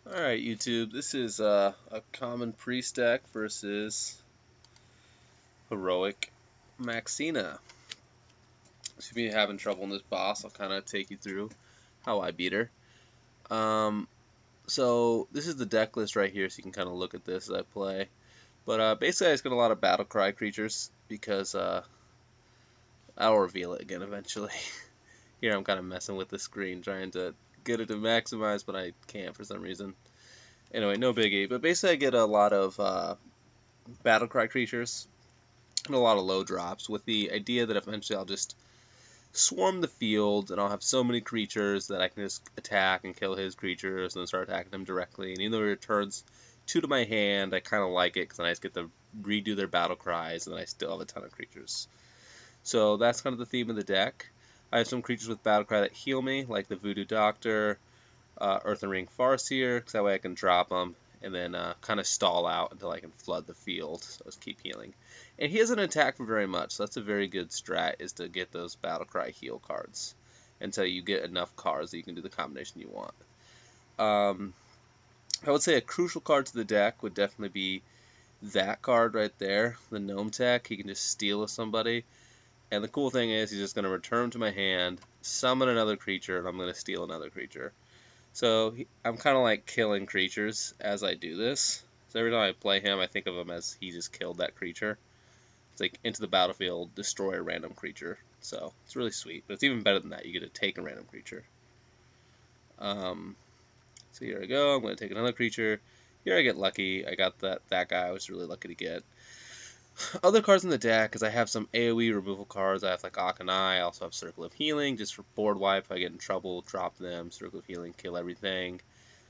Alright, YouTube, this is a common priest deck versus Heroic Maexxna. So if you're having trouble in this boss, I'll kind of take you through how I beat her. Um, so this is the deck list right here, so you can kind of look at this as I play. But basically I just got a lot of battlecry creatures because I'll reveal it again eventually. Here I'm kind of messing with the screen, trying to get it to maximize, but I can't for some reason. Anyway, no biggie. But basically I get a lot of battlecry creatures and a lot of low drops with the idea that eventually I'll just swarm the field and I'll have so many creatures that I can just attack and kill his creatures and then start attacking them directly. And even though it returns 2 to my hand, I kind of like it because then I just get to redo their battle cries and then I still have a ton of creatures. So that's kind of the theme of the deck. I have some creatures with battlecry that heal me, like the Voodoo Doctor, Earthen Farseer, because that way I can drop them and then kind of stall out until I can flood the field. So let's keep healing. And he doesn't attack for very much, so that's a very good strat, is to get those battlecry heal cards until you get enough cards that you can do the combination you want. I would say a crucial card to the deck would definitely be that card right there, the Gnome Tech. He can just steal with somebody. And the cool thing is he's just going to return to my hand, summon another creature, and I'm going to steal another creature. So I'm kind of like killing creatures as I do this. So every time I play him, I think of him as he just killed that creature. It's like into the battlefield, destroy a random creature. So it's really sweet. But it's even better than that. You get to take a random creature. So here I go. I'm going to take another creature. Here I get lucky. I got that guy I was really lucky to get. Other cards in the deck is I have some AoE removal cards. I have like Auchenai. I also have Circle of Healing just for board wipe. If I get in trouble, drop them. Circle of Healing, kill everything.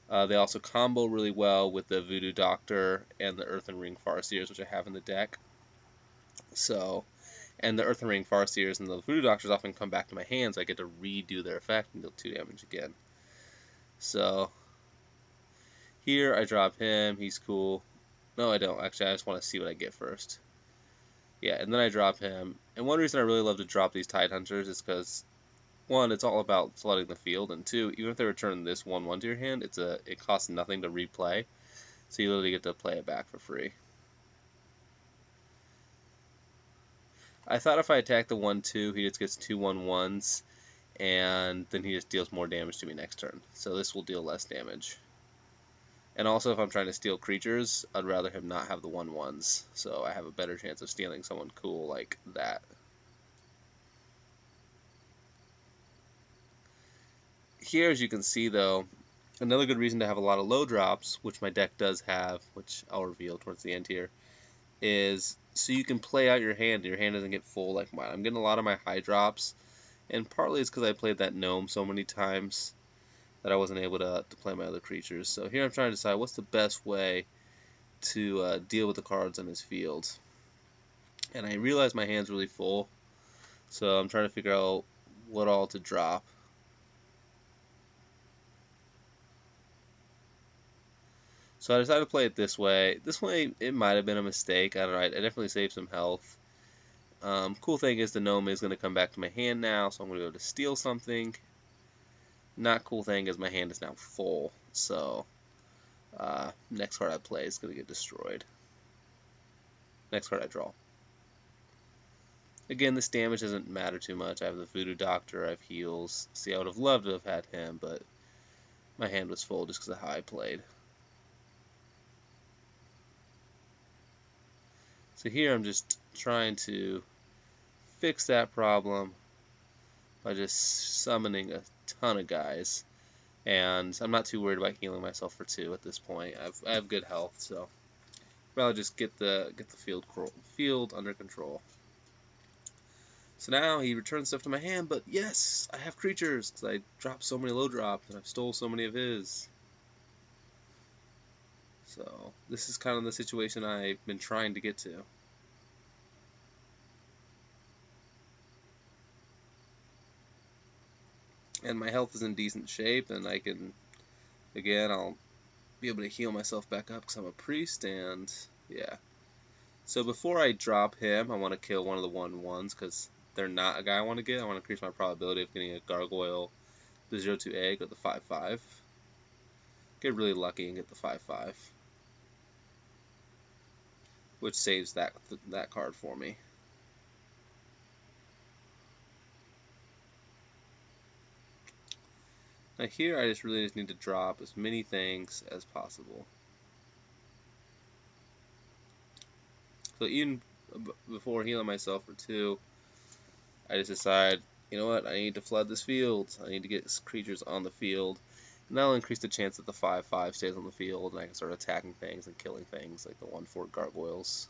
They also combo really well with the Voodoo Doctor and the Earthen Farseers, which I have in the deck. And the Earthen Farseers and the Voodoo Doctors often come back to my hands. So I get to redo their effect and deal 2 damage again. So here I drop him. He's cool. No, I don't. Actually, I just want to see what I get first. Yeah, and then I drop him. And one reason I really love to drop these Tidehunters is because, one, it's all about flooding the field, and two, even if they return this 1/1 to your hand, it costs nothing to replay, so you literally get to play it back for free. I thought if I attack the 1/2, he just gets 2 1/1s, and then he just deals more damage to me next turn. So this will deal less damage. And also, if I'm trying to steal creatures, I'd rather him not have the 1/1s, so I have a better chance of stealing someone cool like that. Here, as you can see, though, another good reason to have a lot of low drops, which my deck does have, which I'll reveal towards the end here, is so you can play out your hand. Your hand doesn't get full like mine. I'm getting a lot of my high drops, and partly it's because I played that gnome so many times that I wasn't able to play my other creatures. So here I'm trying to decide what's the best way to deal with the cards on his field. And I realize my hand's really full, so I'm trying to figure out what all to drop. So I decided to play it this way. This way, it might have been a mistake. I don't know. I definitely saved some health. Cool thing is the gnome is going to come back to my hand now, so I'm going to go to steal something. Not cool thing is my hand is now full, so next card I play is going to get destroyed. Next card I draw. Again, this damage doesn't matter too much. I have the Voodoo Doctor, I have heals. See, I would have loved to have had him, but my hand was full just because of how I played. So here I'm just trying to fix that problem by just summoning a ton of guys. And I'm not too worried about healing myself for 2 at this point. I have good health, so I'd rather just get the field under control. So now he returns stuff to my hand, but yes, I have creatures because I dropped so many low drops and I've stole so many of his. So this is kind of the situation I've been trying to get to. And my health is in decent shape, and I can, again, I'll be able to heal myself back up because I'm a priest, and yeah. So before I drop him, I want to kill one of the 1/1s because they're not a guy I want to get. I want to increase my probability of getting a gargoyle, the 0/2 egg, or the 5/5. get really lucky and get the 5/5, which saves that card for me. Now here I just really need to drop as many things as possible. So even before healing myself for 2, I just decide, you know what, I need to flood this field. I need to get creatures on the field. And that'll increase the chance that the 5/5 stays on the field, and I can start attacking things and killing things like the 1/4 gargoyles.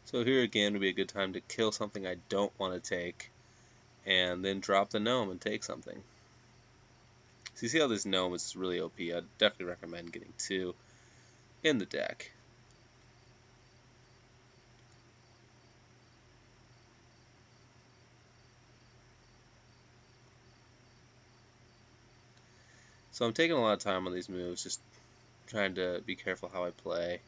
So here again would be a good time to kill something I don't want to take, and then drop the gnome and take something. So you see how this gnome is really OP. I'd definitely recommend getting 2 in the deck. So I'm taking a lot of time on these moves, just trying to be careful how I play.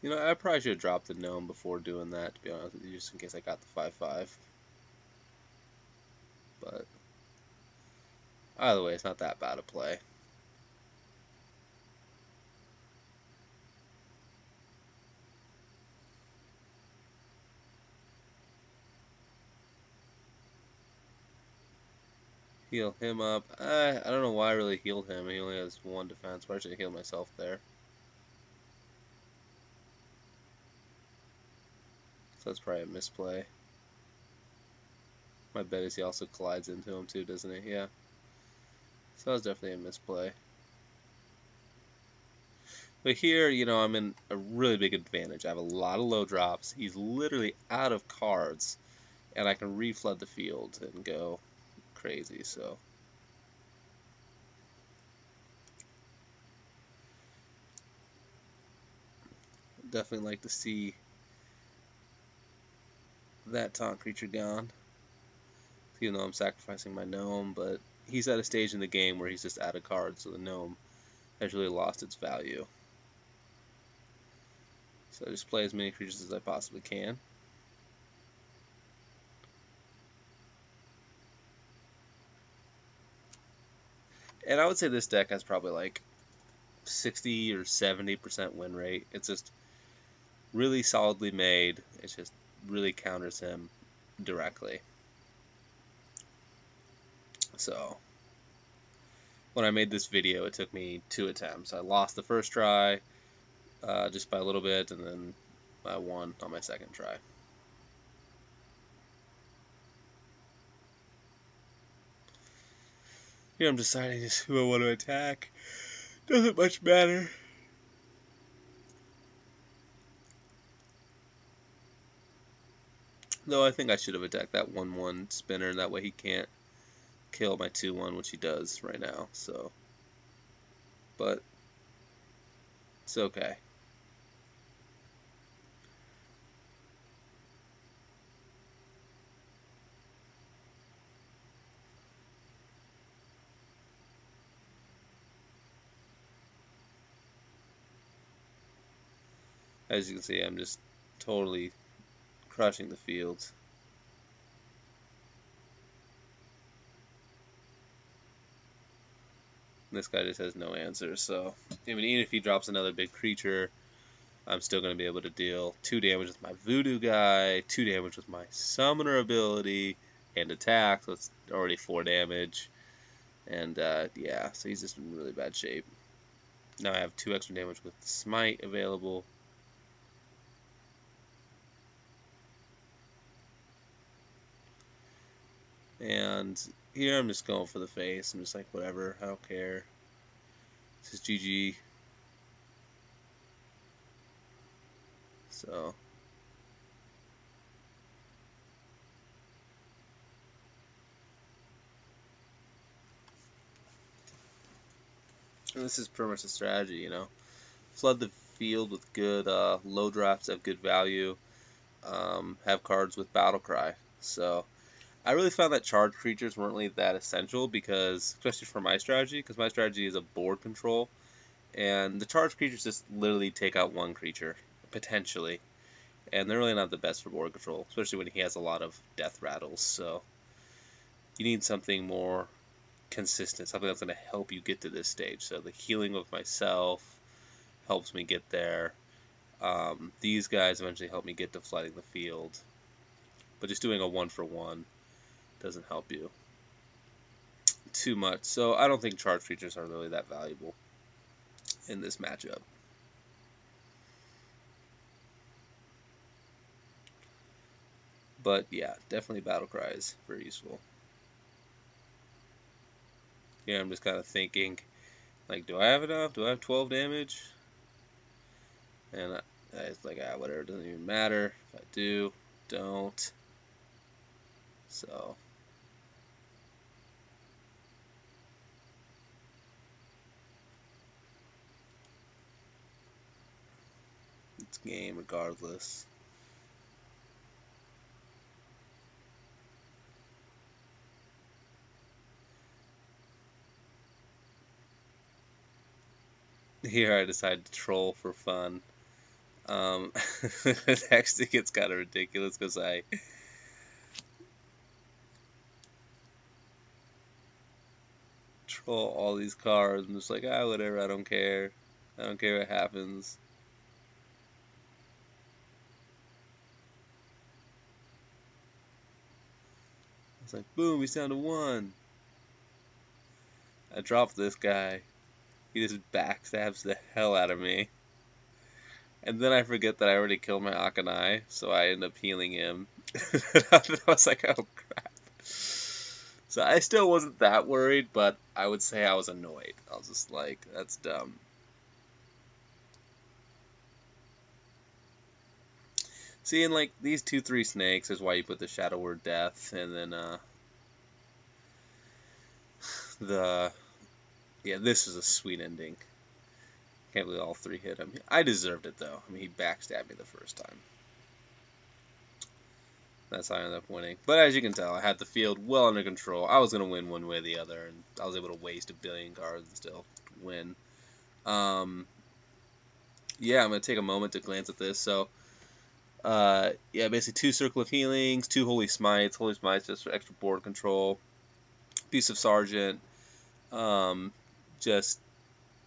You know, I probably should have dropped the gnome before doing that, to be honest with you, just in case I got the 5/5. But either way, it's not that bad a play. Heal him up. I don't know why I really healed him. He only has 1 defense, but I should have healed myself there. So that's probably a misplay. My bet is he also collides into him too, doesn't he? Yeah. So that was definitely a misplay. But here, you know, I'm in a really big advantage. I have a lot of low drops. He's literally out of cards, and I can reflood the field and go crazy. So definitely like to see that taunt creature gone. Even though I'm sacrificing my gnome, but he's at a stage in the game where he's just out of cards, so the gnome has really lost its value. So I just play as many creatures as I possibly can. And I would say this deck has probably like 60 or 70% win rate. It's just really solidly made. It just really counters him directly. So when I made this video, it took me 2 attempts. I lost the first try just by a little bit, and then I won on my second try. Here I'm deciding just who I want to attack. Doesn't much matter. Though I think I should have attacked that 1/1 spinner, that way he can't kill my 2/1, which he does right now. So, but it's okay. As you can see, I'm just totally crushing the field. This guy just has no answer, so I mean, even if he drops another big creature, I'm still going to be able to deal 2 damage with my Voodoo guy, 2 damage with my Summoner ability, and attack, so it's already 4 damage. And yeah, so he's just in really bad shape. Now I have 2 extra damage with Smite available. And here I'm just going for the face. I'm just like, whatever, I don't care. This is GG. So and this is pretty much the strategy, you know. Flood the field with good low drops, have good value, have cards with battlecry. So I really found that charge creatures weren't really that essential because, especially for my strategy, because my strategy is a board control, and the charge creatures just literally take out one creature, potentially, and they're really not the best for board control, especially when he has a lot of death rattles. So you need something more consistent, something that's going to help you get to this stage. So the healing of myself helps me get there. These guys eventually help me get to flooding the field, but just doing a 1-for-1 doesn't help you too much. So I don't think charge creatures are really that valuable in this matchup. But yeah, definitely battle cries, very useful. Yeah, I'm just kind of thinking, like, do I have enough? Do I have 12 damage? And it's like, whatever, it doesn't even matter. If I do, don't. So it's game regardless. Here I decide to troll for fun. It actually gets kind of ridiculous because I troll all these cards. I'm just like, whatever, I don't care. I don't care what happens. It's like, boom, he's down to 1. I drop this guy. He just backstabs the hell out of me. And then I forget that I already killed my Auchenai, so I end up healing him. I was like, oh crap. So I still wasn't that worried, but I would say I was annoyed. I was just like, that's dumb. See, in like these 2-3 snakes is why you put the Shadow Word Death, and then this is a sweet ending. Can't believe all 3 hit him. I deserved it though. I mean, he backstabbed me the first time. That's how I ended up winning. But as you can tell, I had the field well under control. I was going to win one way or the other, and I was able to waste a billion cards and still win. Yeah, I'm going to take a moment to glance at this. So, yeah, basically 2 Circle of Healings, 2 Holy Smites. Holy Smites just for extra board control. Abusive Sergeant just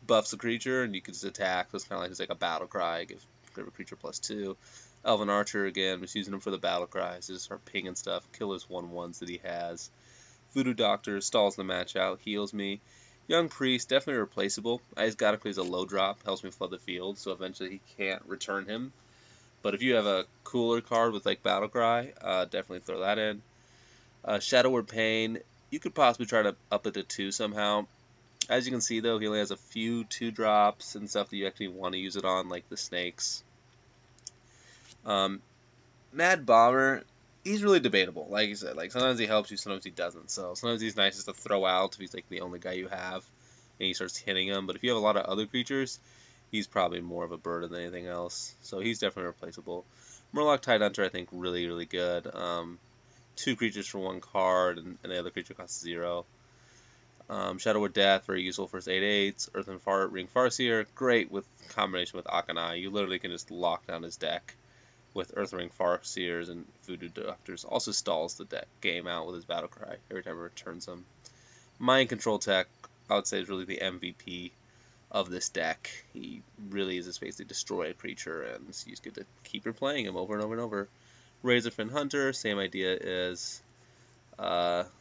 buffs the creature, and you can just attack. So it's kind of like it's like a battle cry. Give a creature +2. Elven Archer, again, just using him for the battle cries. Just start pinging stuff, kill his 1/1s that he has. Voodoo Doctor stalls the match out, heals me. Young Priest, definitely replaceable. I just got him because he's a low drop, helps me flood the field, so eventually he can't return him. But if you have a cooler card with like Battle Cry, definitely throw that in. Shadow Word Pain, you could possibly try to up it to 2 somehow. As you can see though, he only has a few 2-drops and stuff that you actually want to use it on, like the snakes. Mad Bomber, he's really debatable. Like you said, like sometimes he helps you, sometimes he doesn't. So sometimes he's nice just to throw out if he's like the only guy you have, and he starts hitting him. But if you have a lot of other creatures, he's probably more of a burden than anything else. So he's definitely replaceable. Murloc Tidehunter, I think, really, really good. 2 creatures for 1 card, and the other creature costs 0. Shadow Word Death, very useful for his 8/8s. Earthen Ring Farseer, great with combination with Auchenai. You literally can just lock down his deck with Earthring Farseers and Voodoo Doctors. Also stalls the game out with his battle cry every time he returns them. Mind Control Tech, I would say, is really the MVP of this deck. He really is just basically destroy a creature, and you just get to keep replaying him over and over and over. Razorfen Hunter, same idea as Murloc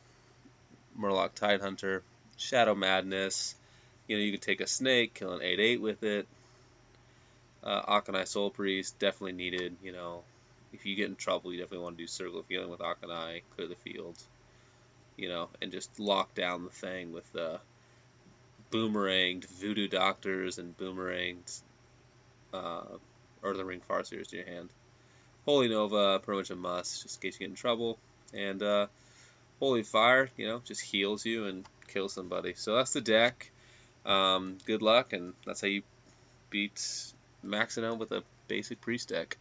Tidehunter. Shadow Madness, you could take a snake, kill an 8/8 with it. Auchenai Soul Priest, definitely needed. If you get in trouble, you definitely want to do Circle of Healing with Auchenai, clear the field, and just lock down the thing with boomeranged Voodoo Doctors and boomeranged Earthen Ring Farseers to your hand. Holy Nova, pretty much a must, just in case you get in trouble. And Holy Fire, just heals you and kills somebody. So that's the deck. Good luck, and that's how you beat maxing out with a basic priest deck.